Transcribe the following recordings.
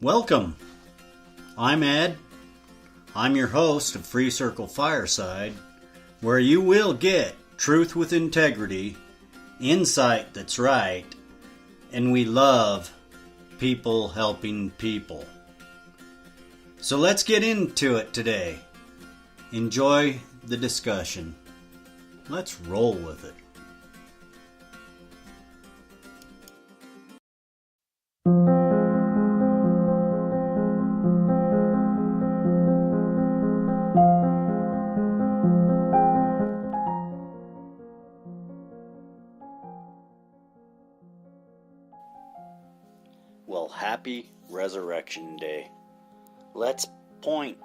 Welcome. I'm Ed. I'm your host of FreeCircle Fireside, where you will get truth with integrity, insight that's right, and we love people helping people. So let's get into it today. Enjoy the discussion. Let's roll with it. Well, happy Resurrection Day. Let's point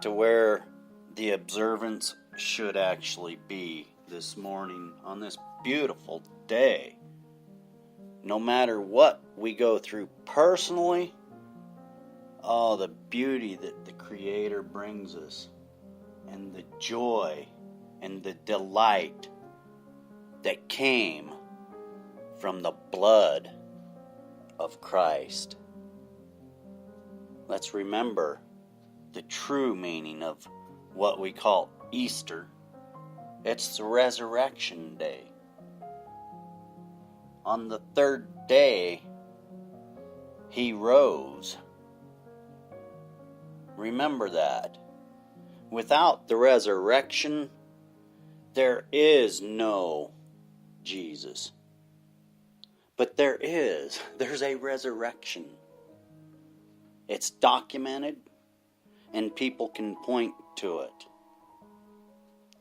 to where the observance should actually be this morning on this beautiful day. No matter what we go through personally, the beauty that the Creator brings us, and the joy and the delight that came from the blood of Christ. Let's remember the true meaning of what we call Easter. It's the Resurrection Day. On the third day, He rose. Remember that. Without the resurrection, there is no Jesus. But there's a resurrection. It's documented, and people can point to it.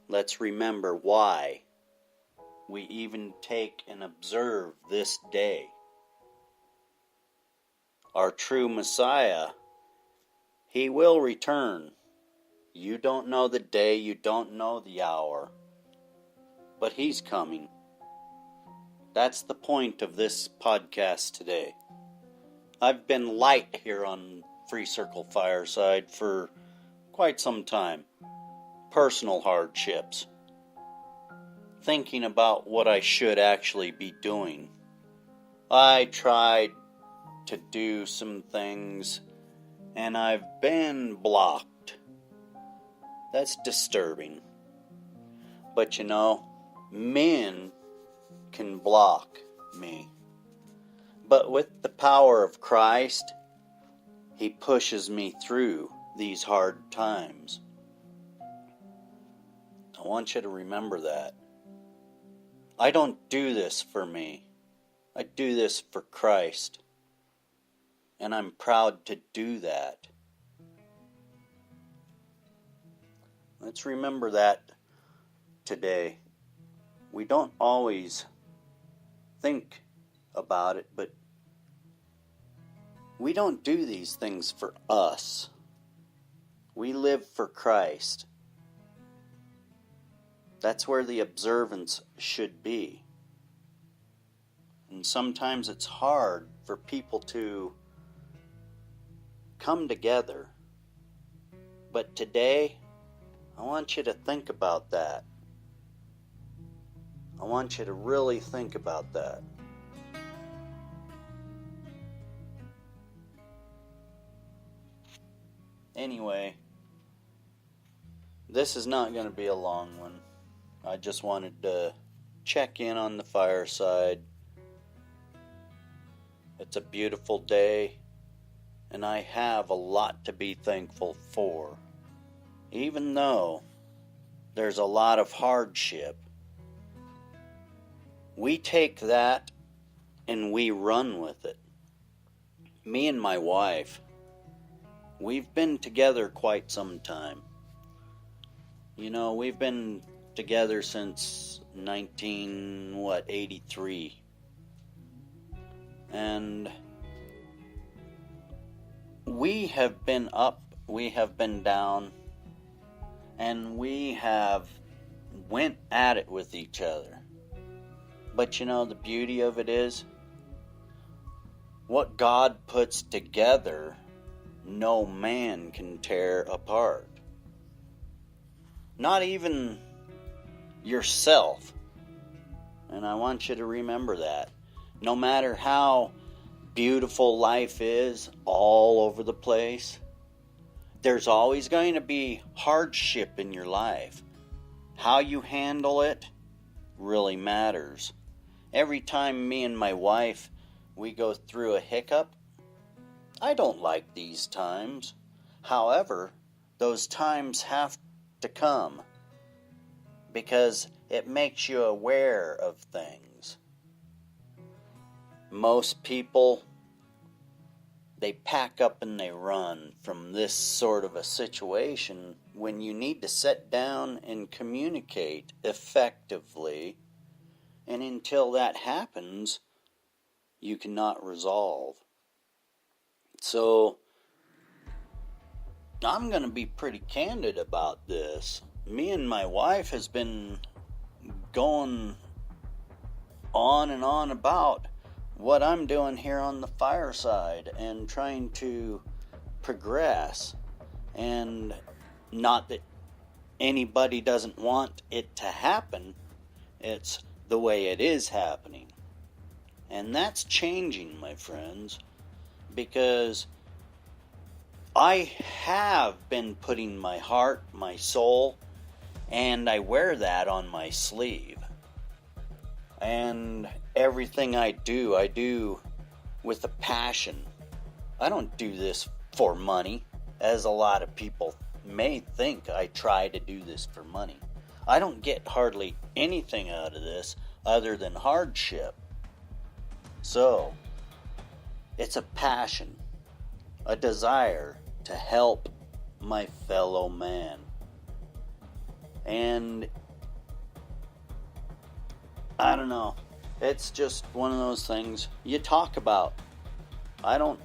Let's remember why we even take and observe this day. Our true Messiah, He will return. You don't know the day, you don't know the hour, but He's coming. That's the point of this podcast today. I've been light here on FreeCircle Fireside for quite some time. Personal hardships. Thinking about what I should actually be doing. I tried to do some things, and I've been blocked. That's disturbing. But you know, men can block me. But with the power of Christ, He pushes me through these hard times. I want you to remember that. I don't do this for me. I do this for Christ. And I'm proud to do that. Let's remember that today. We don't always think about it, but we don't do these things for us. We live for Christ. That's where the observance should be. And sometimes it's hard for people to come together. But today, I want you to think about that. I want you to really think about that. Anyway, this is not going to be a long one. I just wanted to check in on the fireside. It's a beautiful day, and I have a lot to be thankful for. Even though there's a lot of hardship, we take that and we run with it. Me and my wife, we've been together quite some time. You know, we've been together since 1983. And we have been up, we have been down, and we have went at it with each other. But you know, the beauty of it is, what God puts together, no man can tear apart. Not even yourself. And I want you to remember that. No matter how beautiful life is all over the place, there's always going to be hardship in your life. How you handle it really matters. Every time me and my wife, we go through a hiccup, I don't like these times. However, those times have to come because it makes you aware of things. Most people, they pack up and they run from this sort of a situation when you need to sit down and communicate effectively. And until that happens, you cannot resolve. So, I'm going to be pretty candid about this. Me and my wife has been going on and on about what I'm doing here on the Fireside and trying to progress. And not that anybody doesn't want it to happen, it's the way it is happening. And that's changing, my friends, because I have been putting my heart, my soul, and I wear that on my sleeve. And everything I do with a passion. I don't do this for money, as a lot of people may think I try to do this for money. I don't get hardly anything out of this other than hardship. So, it's a passion, a desire to help my fellow man. And I don't know, it's just one of those things you talk about. I don't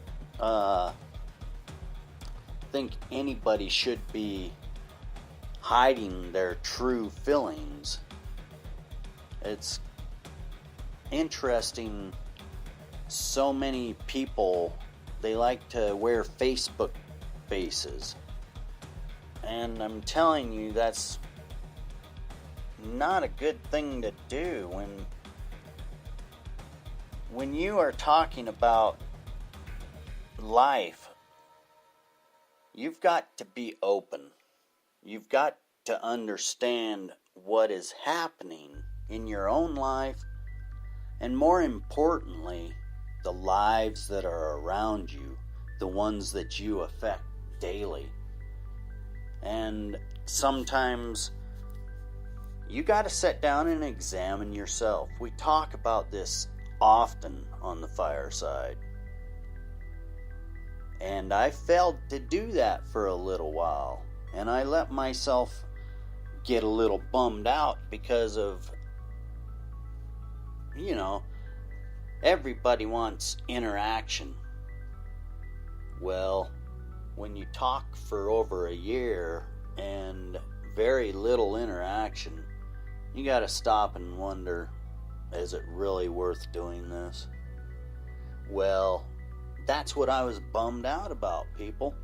think anybody should be hiding their true feelings. It's interesting, so many people, they like to wear Facebook faces. And I'm telling you, that's not a good thing to do. When you are talking about life, you've got to be open. You've got to understand what is happening in your own life, and more importantly, the lives that are around you, the ones that you affect daily. And sometimes you got to sit down and examine yourself. We talk about this often on the Fireside. And I failed to do that for a little while. And I let myself get a little bummed out because of, everybody wants interaction. Well, when you talk for over a year and very little interaction, you got to stop and wonder, is it really worth doing this? Well, that's what I was bummed out about, people.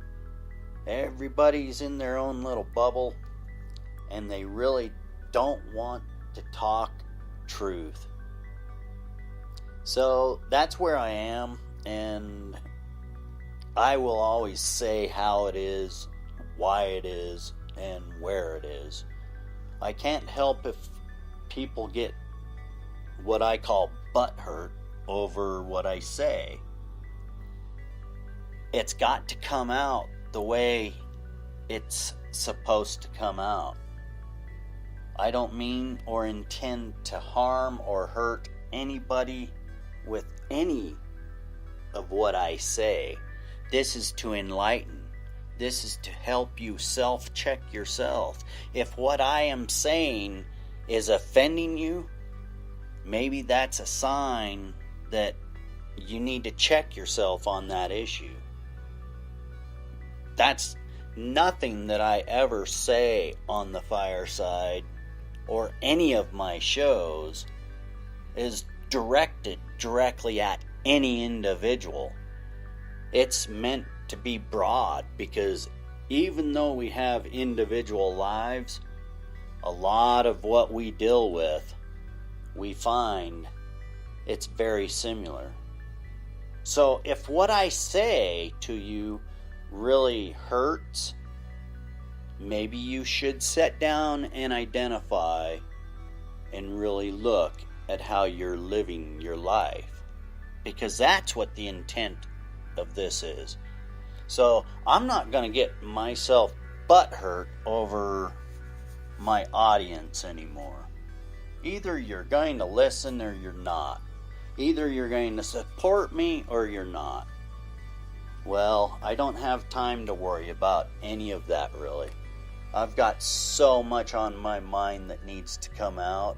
Everybody's in their own little bubble, and they really don't want to talk truth. So that's where I am, and I will always say how it is, why it is, and where it is. I can't help if people get what I call butthurt over what I say. It's got to come out the way it's supposed to come out. I don't mean or intend to harm or hurt anybody with any of what I say. This is to enlighten. This is to help you self-check yourself. If what I am saying is offending you, maybe that's a sign that you need to check yourself on that issue. That's nothing that I ever say on the Fireside or any of my shows is directed directly at any individual. It's meant to be broad, because even though we have individual lives, a lot of what we deal with, we find it's very similar. So if what I say to you really hurts, maybe you should sit down and identify and really look at how you're living your life. Because that's what the intent of this is. So I'm not going to get myself butthurt over my audience anymore. Either you're going to listen or you're not. Either you're going to support me or you're not. Well, I don't have time to worry about any of that really. I've got so much on my mind that needs to come out,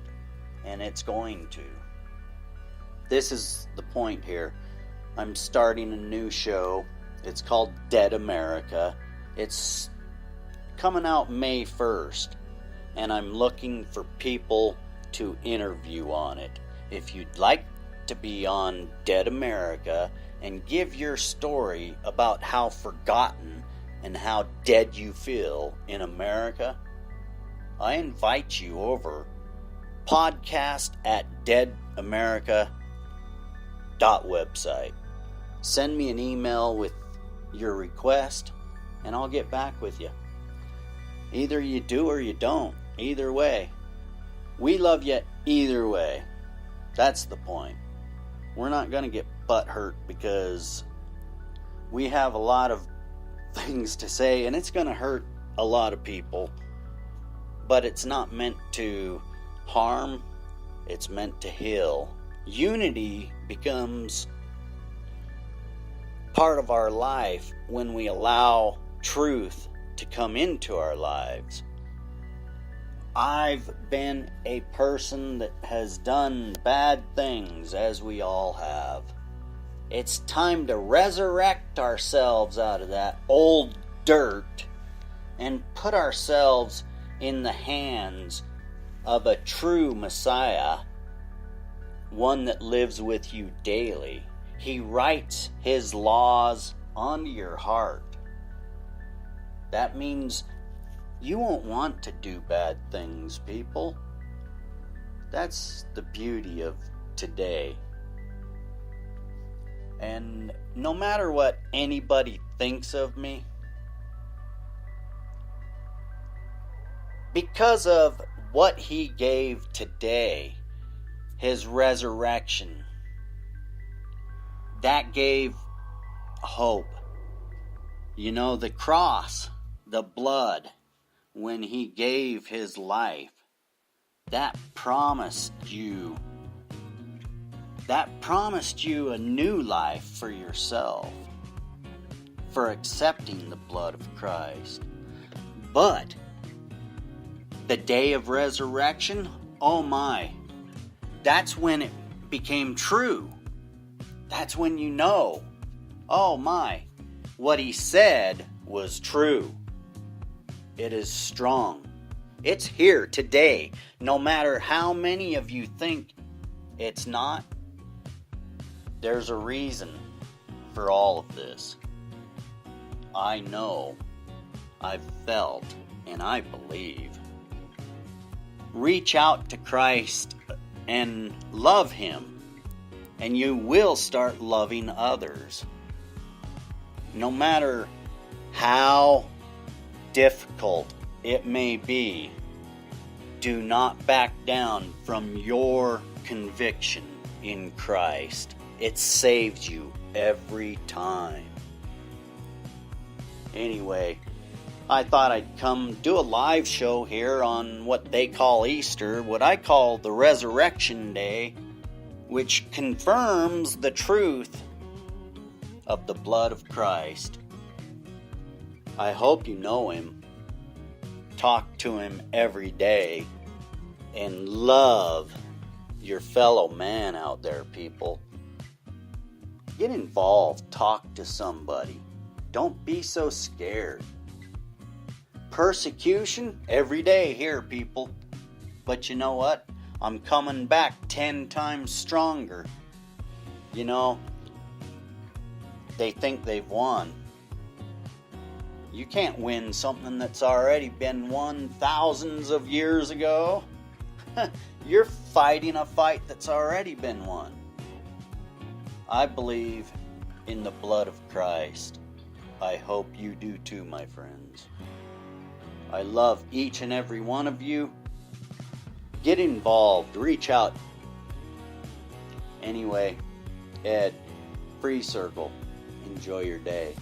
and it's going to. This is the point here. I'm starting a new show. It's called Dead America. It's coming out May 1st, and I'm looking for people to interview on it. If you'd like to be on Dead America and give your story about how forgotten and how dead you feel in America, I invite you over. Podcast at deadamerica.website. Send me an email with your request and I'll get back with you. Either you do or you don't. Either way. We love you either way. That's the point. We're not going to get butthurt because we have a lot of things to say and it's going to hurt a lot of people. But it's not meant to harm, it's meant to heal. Unity becomes part of our life when we allow truth to come into our lives. I've been a person that has done bad things, as we all have. It's time to resurrect ourselves out of that old dirt and put ourselves in the hands of a true Messiah, one that lives with you daily. He writes his laws onto your heart. That means you won't want to do bad things, people. That's the beauty of today. And no matter what anybody thinks of me, because of what he gave today, his resurrection, that gave hope. You know, the cross, the blood, when he gave his life, that promised you a new life for yourself, for accepting the blood of Christ. But the day of resurrection, oh my, that's when it became true. That's when you know, oh my, what he said was true. It is strong. It's here today. No matter how many of you think it's not, there's a reason for all of this. I know, I've felt, and I believe. Reach out to Christ and love him, and you will start loving others. No matter how difficult it may be, do not back down from your conviction in Christ. It saves you every time. Anyway, I thought I'd come do a live show here on what they call Easter, what I call the Resurrection Day, which confirms the truth of the blood of Christ. I hope you know him, talk to him every day, and love your fellow man out there, people. Get involved, talk to somebody. Don't be so scared. Persecution every day here, people. But you know what? I'm coming back 10 times stronger. You know, they think they've won. You can't win something that's already been won thousands of years ago. You're fighting a fight that's already been won. I believe in the blood of Christ. I hope you do too, my friends. I love each and every one of you. Get involved. Reach out. Anyway, Ed, FreeCircle. Enjoy your day.